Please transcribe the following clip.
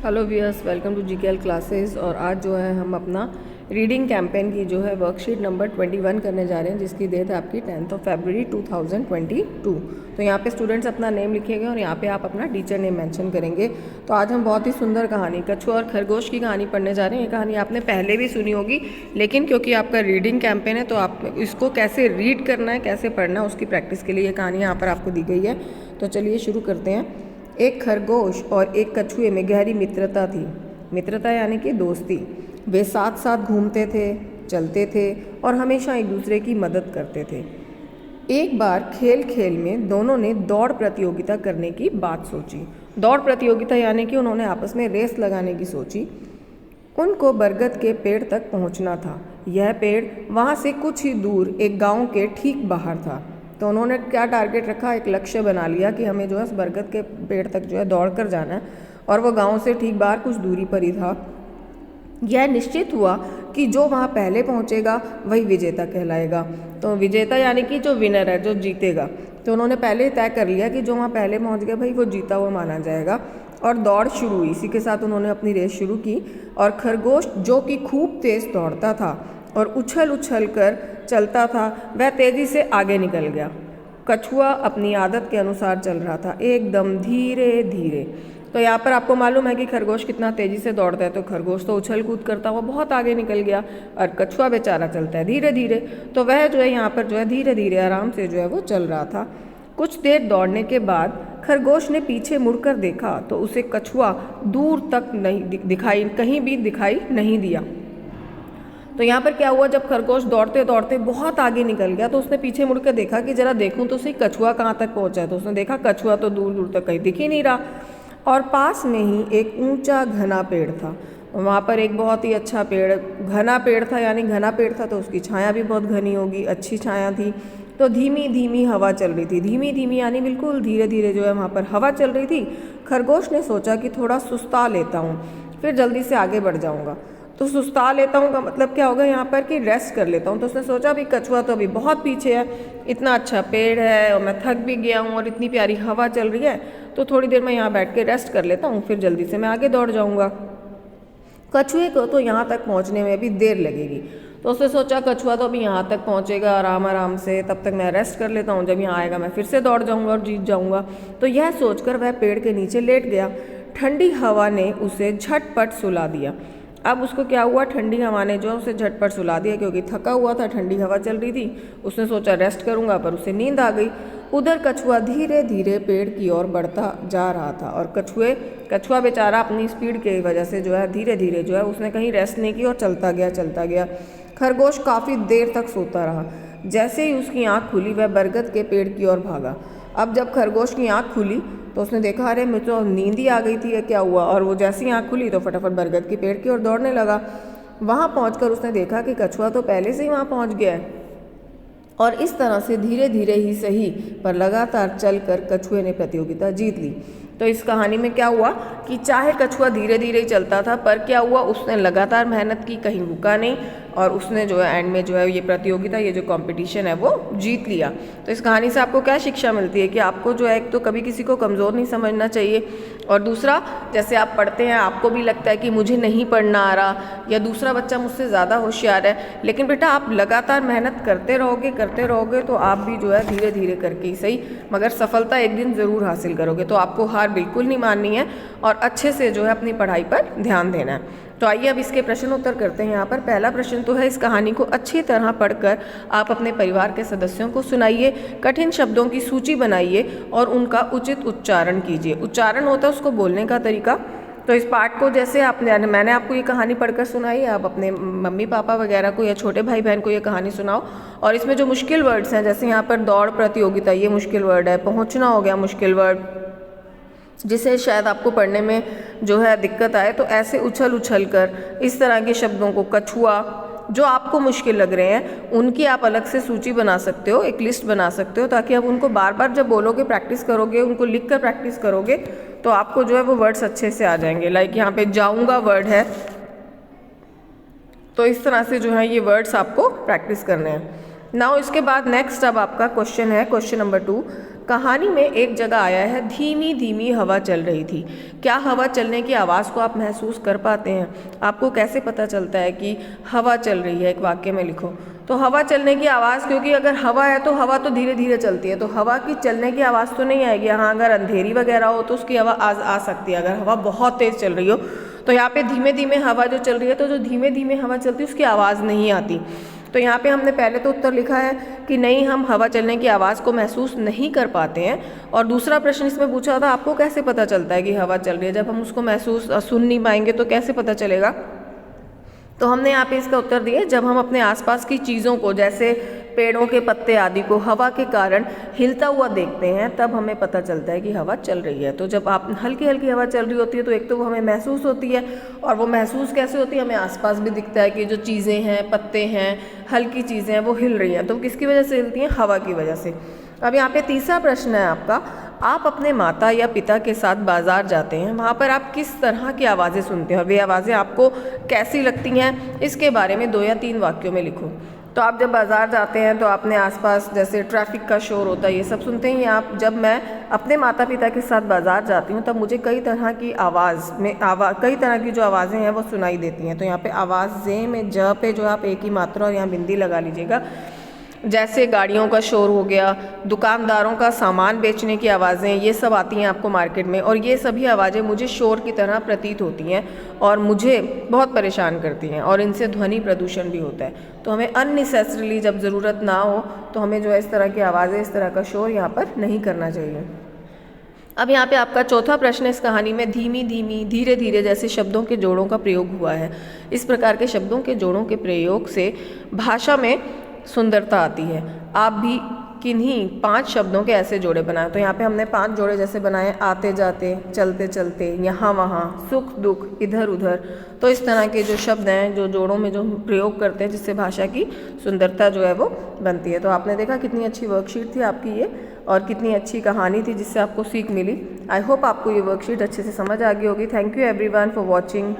Hello viewers, welcome to GKL classes. और आज जो है हम अपना रीडिंग कैंपेन की जो है वर्कशीट नंबर 21 करने जा रहे हैं, जिसकी डेट है आपकी 10 फरवरी 2022। तो यहाँ पे स्टूडेंट्स अपना नेम लिखेंगे और यहाँ पे आप अपना टीचर नेम मेंशन करेंगे। तो आज हम बहुत ही सुंदर कहानी कछुआ और खरगोश की कहानी पढ़ने जा रहे हैं। ये कहानी आपने पहले भी सुनी होगी, लेकिन क्योंकि आपका रीडिंग कैंपेन है तो आप इसको कैसे रीड करना है, कैसे पढ़ना है, उसकी प्रैक्टिस के लिए ये कहानी यहाँ पर आपको दी गई है। तो चलिए शुरू करते हैं। एक खरगोश और एक कछुए में गहरी मित्रता थी। मित्रता यानी कि दोस्ती। वे साथ साथ घूमते थे, चलते थे और हमेशा एक दूसरे की मदद करते थे। एक बार खेल खेल में दोनों ने दौड़ प्रतियोगिता करने की बात सोची। दौड़ प्रतियोगिता यानी कि उन्होंने आपस में रेस लगाने की सोची। उनको बरगद के पेड़ तक पहुंचना था। यह पेड़ वहां से कुछ ही दूर एक गांव के ठीक बाहर था। तो उन्होंने क्या टारगेट रखा, एक लक्ष्य बना लिया कि हमें जो है बरगद के पेड़ तक जो है दौड़ कर जाना है, और वो गांव से ठीक बाहर कुछ दूरी पर ही था। यह निश्चित हुआ कि जो वहाँ पहले पहुँचेगा वही विजेता कहलाएगा। तो विजेता यानी कि जो विनर है, जो जीतेगा। तो उन्होंने पहले ही तय कर लिया कि जो वहाँ पहले पहुँच गया भाई वो जीता हुआ माना जाएगा। और दौड़ शुरू हुई। इसी के साथ उन्होंने अपनी रेस शुरू की। और खरगोश जो कि खूब तेज़ दौड़ता था और उछल उछल कर चलता था, वह तेज़ी से आगे निकल गया। कछुआ अपनी आदत के अनुसार चल रहा था, एकदम धीरे धीरे। तो यहाँ पर आपको मालूम है कि खरगोश कितना तेज़ी से दौड़ता है, तो खरगोश तो उछल कूद करता हुआ बहुत आगे निकल गया और कछुआ बेचारा चलता है धीरे धीरे। तो वह जो है यहाँ पर जो है धीरे धीरे आराम से जो है वो चल रहा था। कुछ देर दौड़ने के बाद खरगोश ने पीछे मुड़कर देखा तो उसे कछुआ दूर तक कहीं भी दिखाई नहीं दिया। तो यहाँ पर क्या हुआ, जब खरगोश दौड़ते दौड़ते बहुत आगे निकल गया तो उसने पीछे मुड़कर देखा कि जरा देखूं तो सही कछुआ कहाँ तक पहुँचा है। तो उसने देखा कछुआ तो दूर दूर तक कहीं दिख ही नहीं रहा। और पास में ही एक ऊंचा घना पेड़ था। वहाँ पर एक बहुत ही अच्छा पेड़, घना पेड़ था, यानी घना पेड़ था तो उसकी छाया भी बहुत घनी होगी, अच्छी छाया थी। तो धीमी धीमी हवा चल रही थी। धीमी धीमी यानी बिल्कुल धीरे धीरे जो है वहाँ पर हवा चल रही थी। खरगोश ने सोचा कि थोड़ा सुस्ता लेता हूँ, फिर जल्दी से आगे बढ़ जाऊँगा। तो सुस्ता लेता हूँ का मतलब क्या होगा यहाँ पर कि रेस्ट कर लेता हूँ। तो उसने सोचा अभी कछुआ तो अभी बहुत पीछे है, इतना अच्छा पेड़ है और मैं थक भी गया हूँ और इतनी प्यारी हवा चल रही है, तो थोड़ी देर मैं यहाँ बैठ के रेस्ट कर लेता हूँ, फिर जल्दी से मैं आगे दौड़ जाऊँगा। कछुए को तो यहाँ तक पहुँचने में भी देर लगेगी। तो उसने सोचा कछुआ तो अभी यहाँ तक पहुँचेगा आराम आराम से, तब तक मैं रेस्ट कर लेता हूँ, जब यहाँ आएगा मैं फिर से दौड़ जाऊँगा और जीत जाऊँगा। तो यह सोचकर वह पेड़ के नीचे लेट गया। ठंडी हवा ने उसे झटपट सुला दिया। अब उसको क्या हुआ, ठंडी हवा ने जो उसे झटपट सुला दिया, क्योंकि थका हुआ था, ठंडी हवा चल रही थी। उसने सोचा रेस्ट करूंगा, पर उसे नींद आ गई। उधर कछुआ धीरे धीरे पेड़ की ओर बढ़ता जा रहा था। और कछुआ बेचारा अपनी स्पीड की वजह से जो है धीरे धीरे जो है उसने कहीं रेस्ट नहीं की और चलता गया। खरगोश काफ़ी देर तक सोता रहा। जैसे ही उसकी आँख खुली वह बरगद के पेड़ की ओर भागा। अब जब खरगोश की आँख खुली तो उसने देखा अरे मुझे तो नींद ही आ गई थी, क्या हुआ। और वो जैसी आँख खुली तो फटाफट बरगद के पेड़ की ओर दौड़ने लगा। वहाँ पहुँचकर उसने देखा कि कछुआ तो पहले से ही वहाँ पहुँच गया है। और इस तरह से धीरे धीरे ही सही पर लगातार चलकर कछुए ने प्रतियोगिता जीत ली। तो इस कहानी में क्या हुआ कि चाहे कछुआ धीरे धीरे ही चलता था, पर क्या हुआ, उसने लगातार मेहनत की, कहीं रुका नहीं, और उसने जो है एंड में जो है ये प्रतियोगिता, ये जो कंपटीशन है वो जीत लिया। तो इस कहानी से आपको क्या शिक्षा मिलती है कि आपको जो है एक तो कभी किसी को कमज़ोर नहीं समझना चाहिए, और दूसरा जैसे आप पढ़ते हैं आपको भी लगता है कि मुझे नहीं पढ़ना आ रहा या दूसरा बच्चा मुझसे ज़्यादा होशियार है, लेकिन बेटा आप लगातार मेहनत करते रहोगे तो आप भी जो है धीरे धीरे करके ही सही, मगर सफलता एक दिन ज़रूर हासिल करोगे। तो आपको हार बिल्कुल नहीं माननी है और अच्छे से जो है अपनी पढ़ाई पर ध्यान देना है। तो आइए अब इसके प्रश्न उत्तर करते हैं। यहाँ पर पहला प्रश्न तो है, इस कहानी को अच्छी तरह पढ़कर आप अपने परिवार के सदस्यों को सुनाइए। कठिन शब्दों की सूची बनाइए और उनका उचित उच्चारण कीजिए। उच्चारण होता है उसको बोलने का तरीका। तो इस पाठ को जैसे मैंने आपको ये कहानी पढ़कर सुनाई, आप अपने मम्मी पापा वगैरह को या छोटे भाई बहन को ये कहानी सुनाओ। और इसमें जो मुश्किल वर्ड्स हैं, जैसे यहाँ पर दौड़ प्रतियोगिता, ये मुश्किल वर्ड है। पहुँचना हो गया मुश्किल वर्ड, जिसे शायद आपको पढ़ने में जो है दिक्कत आए। तो ऐसे उछल कर इस तरह के शब्दों को, कछुआ, जो आपको मुश्किल लग रहे हैं उनकी आप अलग से सूची बना सकते हो, एक लिस्ट बना सकते हो, ताकि आप उनको बार बार जब बोलोगे, प्रैक्टिस करोगे, उनको लिख कर प्रैक्टिस करोगे तो आपको जो है वो वर्ड्स अच्छे से आ जाएंगे। लाइक यहाँ पे जाऊँगा वर्ड है, तो इस तरह से जो है ये वर्ड्स आपको प्रैक्टिस करने हैं। नाउ इसके बाद नेक्स्ट अब आपका क्वेश्चन है, क्वेश्चन नंबर 2। कहानी में एक जगह आया है धीमी धीमी हवा चल रही थी। क्या हवा चलने की आवाज़ को आप महसूस कर पाते हैं? आपको कैसे पता चलता है कि हवा चल रही है? एक वाक्य में लिखो। तो हवा चलने की आवाज़, क्योंकि अगर हवा है तो हवा तो धीरे धीरे चलती है, तो हवा की चलने की आवाज़ तो नहीं आएगी। हाँ, अगर अंधेरी वगैरह हो तो उसकी आवाज़ आ सकती है, अगर हवा बहुत तेज़ चल रही हो। तो यहाँ पे धीमे धीमे हवा जो चल रही है, तो जो धीमे धीमे हवा चलती है उसकी आवाज़ नहीं आती। तो यहाँ पे हमने पहले तो उत्तर लिखा है कि नहीं, हम हवा चलने की आवाज़ को महसूस नहीं कर पाते हैं। और दूसरा प्रश्न इसमें पूछा था, आपको कैसे पता चलता है कि हवा चल रही है? जब हम उसको महसूस सुन नहीं पाएंगे तो कैसे पता चलेगा? तो हमने यहाँ पे इसका उत्तर दिया, जब हम अपने आसपास की चीज़ों को, जैसे पेड़ों के पत्ते आदि को हवा के कारण हिलता हुआ देखते हैं, तब हमें पता चलता है कि हवा चल रही है। तो जब आप हल्की हल्की हवा चल रही होती है तो एक तो वो हमें महसूस होती है, और वो महसूस कैसे होती है, हमें आसपास भी दिखता है कि जो चीज़ें हैं, पत्ते हैं, हल्की चीज़ें हैं, वो हिल रही हैं। तो किसकी वजह से हिलती हैं? हवा की वजह से। अब यहाँ पे तीसरा प्रश्न है आपका, आप अपने माता या पिता के साथ बाज़ार जाते हैं, वहाँ पर आप किस तरह की आवाज़ें सुनते हैं और वे आवाज़ें आपको कैसी लगती हैं? इसके बारे में 2 या 3 वाक्यों में लिखो। तो आप जब बाज़ार जाते हैं तो अपने आसपास जैसे ट्रैफिक का शोर होता है, ये सब सुनते हैं आप। जब मैं अपने माता पिता के साथ बाज़ार जाती हूँ तब मुझे कई तरह की कई तरह की जो आवाज़ें हैं वो सुनाई देती हैं। तो यहाँ पे आवाज़ें में ज पे जो आप एक ही मात्रा और यहाँ बिंदी लगा लीजिएगा। जैसे गाड़ियों का शोर हो गया, दुकानदारों का सामान बेचने की आवाज़ें, ये सब आती हैं आपको मार्केट में, और ये सभी आवाज़ें मुझे शोर की तरह प्रतीत होती हैं और मुझे बहुत परेशान करती हैं, और इनसे ध्वनि प्रदूषण भी होता है। तो हमें अननेसेसरीली, जब ज़रूरत ना हो तो हमें जो है इस तरह की आवाज़ें, इस तरह का शोर यहाँ पर नहीं करना चाहिए। अब यहाँ पे आपका चौथा प्रश्न, इस कहानी में धीमी धीमी, धीरे धीरे जैसे शब्दों के जोड़ों का प्रयोग हुआ है। इस प्रकार के शब्दों के जोड़ों के प्रयोग से भाषा में सुंदरता आती है। आप भी किन्हीं 5 शब्दों के ऐसे जोड़े बनाएं। तो यहाँ पे हमने 5 जोड़े जैसे बनाए, आते जाते, चलते चलते, यहाँ वहाँ, सुख दुख, इधर उधर। तो इस तरह के जो शब्द हैं, जो जोड़ों में जो प्रयोग करते हैं, जिससे भाषा की सुंदरता जो है वो बनती है। तो आपने देखा कितनी अच्छी वर्कशीट थी आपकी ये, और कितनी अच्छी कहानी थी जिससे आपको सीख मिली। आई होप आपको ये वर्कशीट अच्छे से समझ आ गई होगी। Thank you everyone for watching.